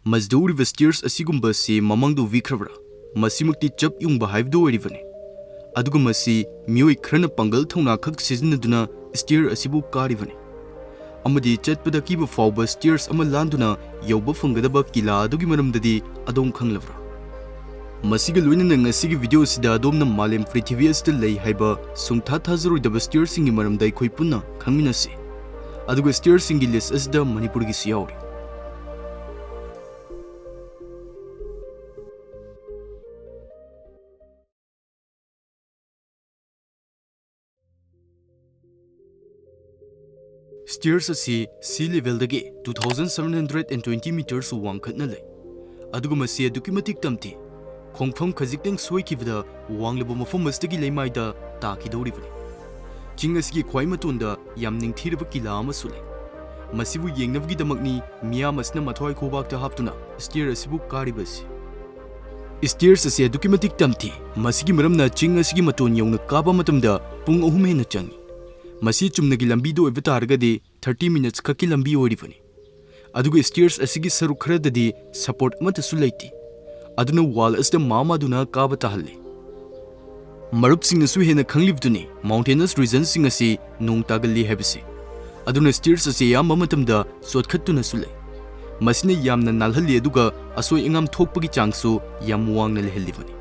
Masda uriba stairs asigumba si mamangdu vikrabra. Masimukti chap yungba haibdu oiribani. Aduga masi mioi khrana pangal thongna khak sizinaduna stair asibu karibani. Amadi chatpada kiba fawba stairs ama landuna yauba fangadaba kila adugi maramdadi adom khanglabra. Masiga loinana ngasigi video sida adomna malem prithvi asida lei haiba sungtha thazaroidaba stairs singi maramda khoi punna khangminasi. Aduga stairs singi list asida Manipur gi Yaori. Stairs asi sea level dagi 2,720 meters wangkhatna lei. Aduga masi adukimatik tamti. Khongpham khajikting soikibda wanglabo mafam masdagi leimaida takidoribani. Ching asigi khwai matunda yam ningthiraba kila ama sule. Masibu yengnabgi damakni miyam asna mathoi khobakta haptuna stair asibu karibasi. Stairs asi adukimatik tamti. Masigi maramna ching asigi maton yongna kaba matamda pung 3 hena changi. Masi chumnagi lambi do oiba targadi 30 minutes khaki lambi oiribani. Aduga stairs asigi saru khradadi support amata su leiti. Aduna wall asda mama duna kaba tahalli. Marup sing nasu hena khanglibduni mountainous region sing asi nong tagalli habisi. Aduna stairs asi yam matamda sotkhattuna su lei. Masina yamna nalhalli aduga asoi ingam thokpagi changsu yam wangna lehellibani.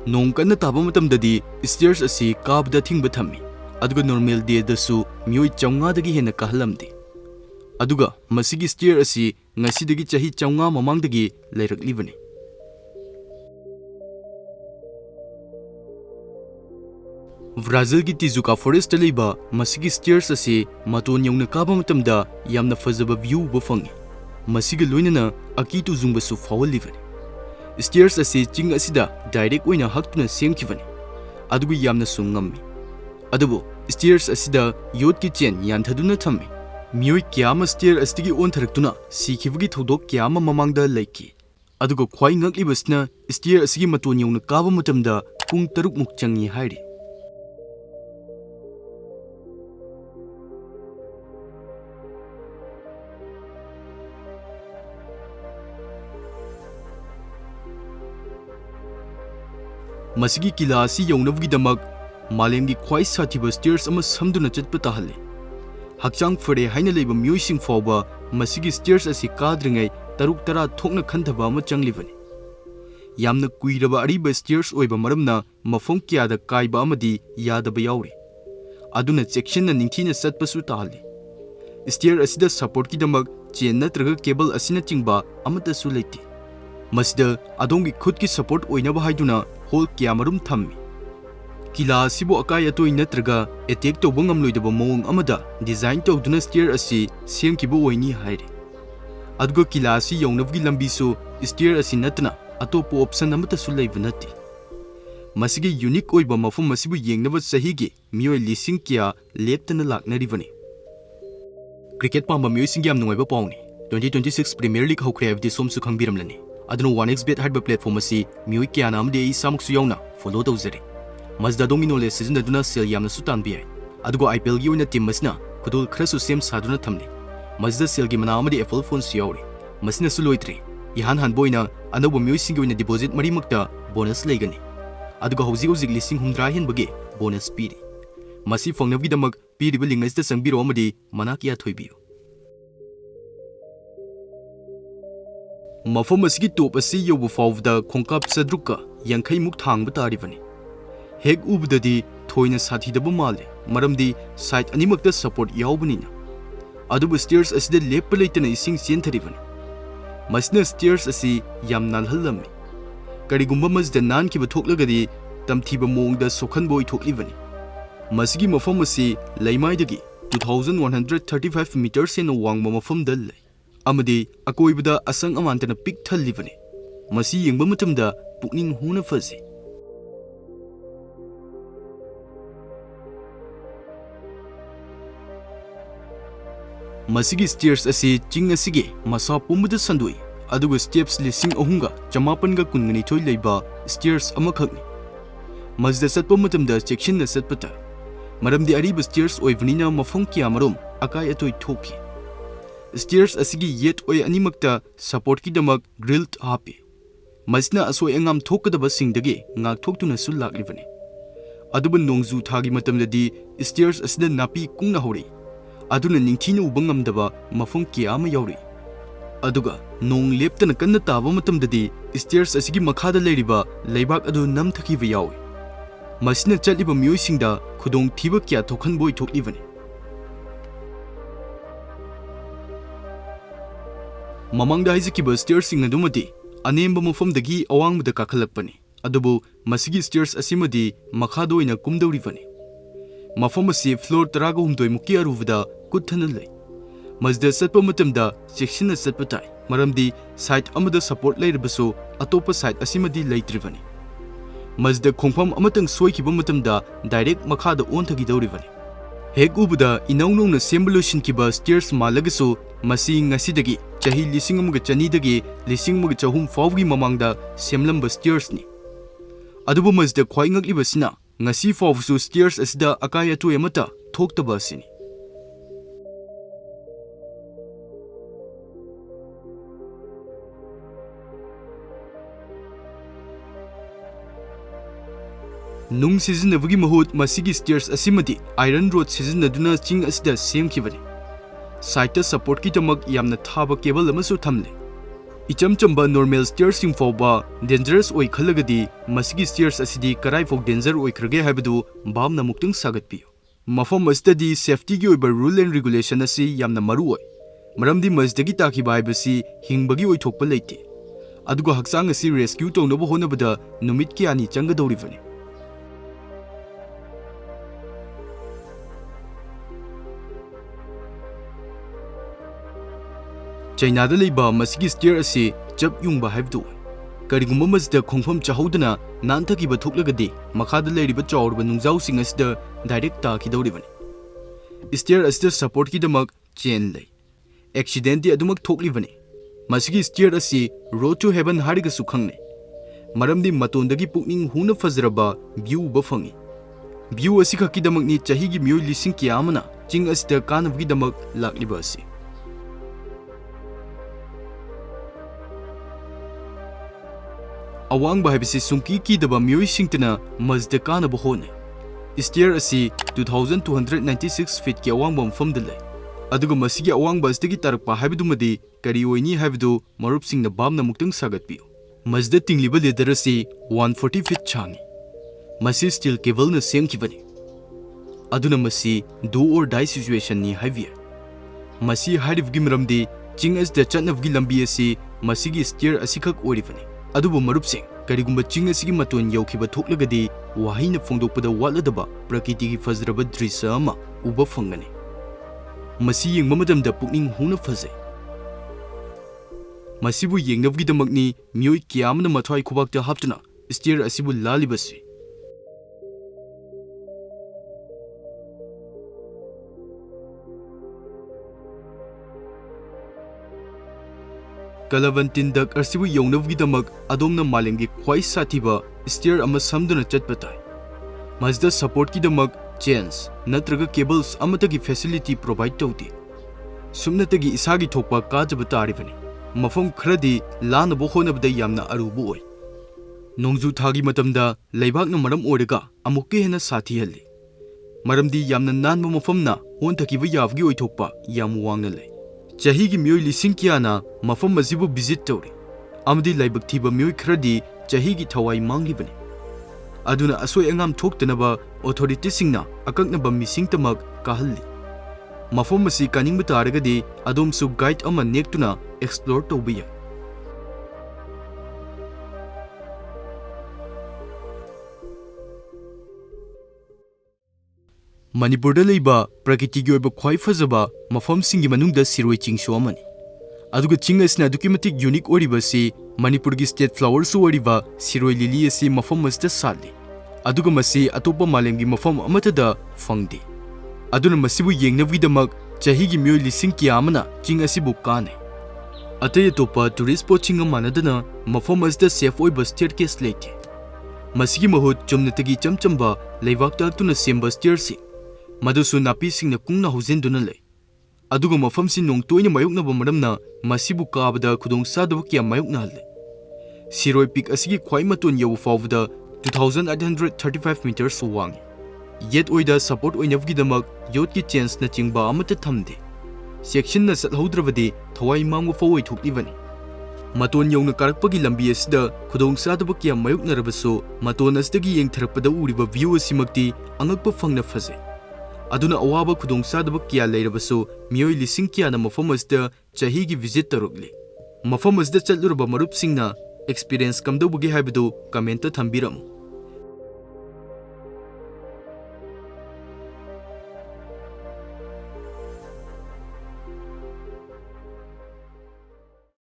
Nong kanna taba matamdadi stairs asi kabda thingba thammi. Aduga normal day dasu mioi chaunga dagi hena kahalamdi. Aduga masigi stair asi ngasidagi chahi chaunga mamangdagi leiraklibani. Brazil ki Tijuca forest leiba masigi stairs asi maton yongna kaba matamda yamna fazaba view ba fangi. Masiga loinana akitu zungba su fawallibani. Stairs asi ching asida direct oina haktuna semkhibani. Aduga yamna su ngammi. Adubo stairs asida yot ki chen yanthaduna thammi. Mioi kyama stair astigi on tharaktuna sikhibagi thodok kyama mamangda leiki. Aduga khwai ngaklibasna stair asigi maton yongna kaba matamda pung 3 muk changi hairi. Masigi kila asi yaunavgi damak Malemda Khwai sathiba stairs ama samduna chatpa tahalli. Hakchang fare haina leiba mioising fawba masigi stairs asi kadringai taruk tara thokna khanthaba ama changlibani. Yamna kuiraba ariba stairs oiba maramna mafam kyada kaiba amadi yadaba yauri. Aduna section na ningthina satpa su tahalli. Stair asida support ki damak chain natraga cable asina chingba amata su leiti. Masida adongi khud ki support oinaba haiduna hole kyamarum thammi. Kila sibo akai atoi natraga attack to bangam loidaba mawang amada design to duna stair asi semkibo oini haire. Aduga kila asi yaunavgi lambi so stair asi natna atopo option amata su leiba nati. Masigi unique oiba mafam masibu yengnaba sahigi mioi lising kya leptana laknaribani. Cricket pamba mioi singyam nungaiba pawni 2026 Premier League hokre avdi somsu khangbiramlani. Aduna 1xbet hardba platform asi mioi kya na amde samuksu yauna follow tawzari. Mazda domino le season aduna sel yamna su tanbi ai. Adugo IPL gi oina team masna khudul khrasu sem saduna thamni. Mazda sel gi mana amade Apple phone su yauri. Masina su loitri. Ihan han boina anabo mioi singi oina deposit mari makta bonus legani. Adugo hauzi lising humdra hen bage bonus piri. Masi fangnavgi damak piriba lingas da sangbiro amade mana kya thoibiyo. Mafam asigi top asi yobu fawda khongkap sadruka yankai muk thangba taribani. Hek ubdadi thoina sathidaba male maramdi site animakta support yaubani na. Adubu stairs asida lepa leitana ising sentharibani. Masna stairs asi yam nalhallammi. Karigumba masda nan kiba thoklagadi tamthiba mongda sokhanboi thoklibani. Masigi mafam asi leimaidagi 2,135 meters in wangma mafam dal. Amadi akoibada asang amantana pik thallibani. Masi yengba matamda pukning huna fazi. Masigi stairs asi ching asigi masa pumbuda sandui. Aduga steps lising ahunga chamapanga kungani thoi leiba stairs amakhakni. Masda satpa matamda section na satpata. Maramdi ariba stairs oivanina mafam kyamarom akai atoi thoki. Stairs asigi yet oi animakta support ki damak grilled happy. Masna asoi angam thokadaba singdagi ngak thoktuna sul laklibani. Aduban nongzu thagi matamdadi stairs asida napi kungna hori. Aduna ningthina uba ngamdaba mafam kya ama yauri. Aduga nong leptana kanna taba matamdadi stairs asigi makhada leiriba leibak adu namthakiba yawi. Masina chaliba miyosingda khudong thiba kya thokhanboi thoklibani. Mamangda haizakiba stairs sing adumadi anemba mafamdagi awangmada kakhalakpani. Adubu masigi stairs asimadi makhada oina kumdawribani. Mafam asi floor 13 muki arubada kuthana lei. Masda satpa matamda section satpa tai. Maramdi site amada support leiribaso atopa site asimadi leitribani. Masda khongpham amatang soikiba matamda direct makhada onthagi dawribani. Hek ubada inaunongna sembolution kiba stairs malagaso masi ngasidagi chahi lising amuga chanidagi lising amuga chahum fawgi mamangda semlamba stairs ni. Adubu masda khwai ngaklibasina ngasi fawsu stairs asida akai atu amata thoktaba asini. Nung sizinabagi mahut masigi stairs asimadi iron rod sizinaduna ching asida semkibani. Site support ki tamak yamna thaba cable amasu thamle. Ichamchamba normal stairs sing fawba dangerous oi khalagadi masigi stairs asidi karai fog danger oi khrage haibadu bamna muktung sagatpiyo. Mafam asdadi safety gi oiba rule and regulation asi yamna maru oi. Maramdi masdagi takiba haibasi hingbagi oi thokpa leite. Adugo haksang asi rescue tawnabu honabada numit ki ani changadawribani. China da leiba masigi stair asi chap yungba haibdu. Karigumba masda khongpham chahodana nanthaki ba thoklagadi makhada leiriba chawrba nungjaw sing asida direct ta khidawribani. Stair asida support ki damak chain lei. Accident di adumak thoklibani. Masigi stair asi road to heaven hariga sukhangne. Maramdi matondagi pukning huna fazraba view ba fangi. View asi khaki damak ni chahi gi miyoi lising kiyamana ching asida kanavgi damak lakliba asi. Awang bahibisi sungki ki daba miyoi singtana mazda kana bahone. Stair asi 2296 feet ki awang bam famdale. Aduga masigi awang basdagi tarakpa haibidumadi kari oini haibidu marup singna bamna muktang sagat piyo. Mazda tingliba ladder asi 140 feet changi. Masi steel cable na semkibani. Aduna masi do or die situation ni haivia. Masi harivgi maramdi ching as da chatnavgi lambi asi masigi stair asikak orivani. Adubu marupsing karigumba ching asigi maton yaukiba thoklagadi wahina phongdokpada watladaba prakritigi fazraba drisa ama uba fangani. Masi yengba matamda pukning huna fazai. Masibu yengnavgidamakni miyoi kiyamna mathwai khubakta haptuna stair asibu lalibasi. Kalavantin dak arsibu yongnavgidamak adomna Malemda Khwai satiba stair ama samduna chatpatai. Mazda support kidamak chains natraga cables amatagi facility provide tawdi. Sumnatagi isagi thokpa kajaba taribani. Mafam khradi lanabo honabda yamna arubu oi. Nongju thagi matamda leibakna maram oiraga amukke hena sathi halli. Maramdi yamna nanba mafamna hontakiba yavgi oi thokpa yamu wangna lei. Chahigi miyoi lising kiyana mafam mazibu visit tawri. Amdi laibak thiba miyoi khradi chahigi thawai manglibani. Aduna asoi angam thoktanaba authority singna akaknaba mising tamak kahalli. Mafam masi kaningba taragadi adomsu guide ama nektuna explore tawbiya. Manipur da leiba prakriti oiba khwai fazaba mafam singi manungda Shiroy chingsu amani. Aduga ching asna adukimatik unique oribasi Manipur gi state flower su oriba Shiroy lily asi mafam masda sali. Aduga masi atopa Malemgi mafam amatada fangdi. Aduna masibu yengnavgidamak chahigi miyoi lising kiyamana ching asibu kane. Atay atopa tourist spot ching amanadana mafam masda safe oiba staircase leite. Masigi mahut chumnatagi chamchamba leibak taktuna semba stairsi. Madusu napi singna kungna huzenduna lei. ꯑꯗꯨꯒ ꯃꯐꯝꯁꯤ ꯅꯣꯡ ꯇꯣꯏꯅ ꯃꯥꯌꯣꯛꯅꯕ ꯃꯔꯝꯅ ꯃꯁꯤꯕꯨ ꯀꯥꯕꯗ ꯈꯨꯗꯣꯡꯆꯥꯗꯕ ꯀꯌꯥ ꯃꯥꯌꯣꯛꯅꯍꯜꯂꯤ꯫ Shiroy Peak ꯑꯁꯤꯒꯤ ꯈ꯭ꯋꯥꯏ ꯃꯇꯣꯟ ꯌꯧꯕ ꯐꯥꯎꯕꯗ 2,835 ꯃꯤꯇꯔꯁ ꯋꯥꯡꯏ꯫ ꯌꯦꯠ ꯑꯣꯏꯗ ꯁꯄꯣꯔꯠ ꯑꯣꯏꯅꯕꯒꯤꯗꯃꯛ ꯌꯣꯠꯀꯤ ꯆꯦꯟꯁꯅꯆꯤꯡꯕ ꯑꯃꯠꯇ ꯊꯝꯗꯦ꯫ ꯆꯦꯛꯁꯤꯟꯅ ꯆꯠꯍꯧꯗ꯭ꯔꯕꯗꯤ ꯊꯋꯥꯏ ꯃꯥꯡꯕ ꯐꯥꯎ ꯑꯣꯏꯊꯣꯛꯂꯤꯕꯅꯤ꯫ ꯃꯇꯣꯟ ꯌꯧꯅ ꯀꯥꯔꯛꯄꯒꯤ ꯂꯝꯕꯤ ꯑꯁꯤꯗ ꯈꯨꯗꯣꯡꯆꯥꯗꯕ ꯀꯌꯥ ꯃꯥꯌꯣꯛꯅꯔꯕꯁꯨ ꯃꯇꯣꯟ ꯑꯁꯤꯗꯒꯤ ꯌꯦꯡꯊꯔꯛꯄꯗ ꯎꯔꯤꯕ ꯚ꯭ꯌꯨ ꯑꯁꯤꯃꯛꯇꯤ ꯑꯉꯛꯄ ꯐꯪꯅ ꯐꯖꯩ꯫ ꯑꯗꯨꯅ ꯑꯋꯥꯕ ꯈꯨꯗꯣꯡꯆꯥꯗꯕ ꯀꯌꯥ ꯂꯩꯔꯕꯁꯨ ꯃꯤꯑꯣꯏ ꯂꯤꯁꯤꯡ ꯀꯌꯥꯅ ꯃꯐꯝ ꯑꯁꯤꯗ ꯆꯍꯤꯒꯤ ꯚꯤꯖꯤꯠ ꯇꯧꯔꯛꯂꯤ꯫ ꯃꯐꯝ ꯑꯁꯤꯗ ꯆꯠꯂꯨꯔꯕ ꯃꯔꯨꯞꯁꯤꯡꯅ ꯑꯦꯛꯁꯄꯤꯔꯤꯌꯦꯟꯁ ꯀꯝꯗꯧꯕꯒꯦ ꯍꯥꯏꯕꯗꯨ ꯀꯃꯦꯟꯇ ꯊꯝꯕꯤꯔꯝꯃꯨ꯫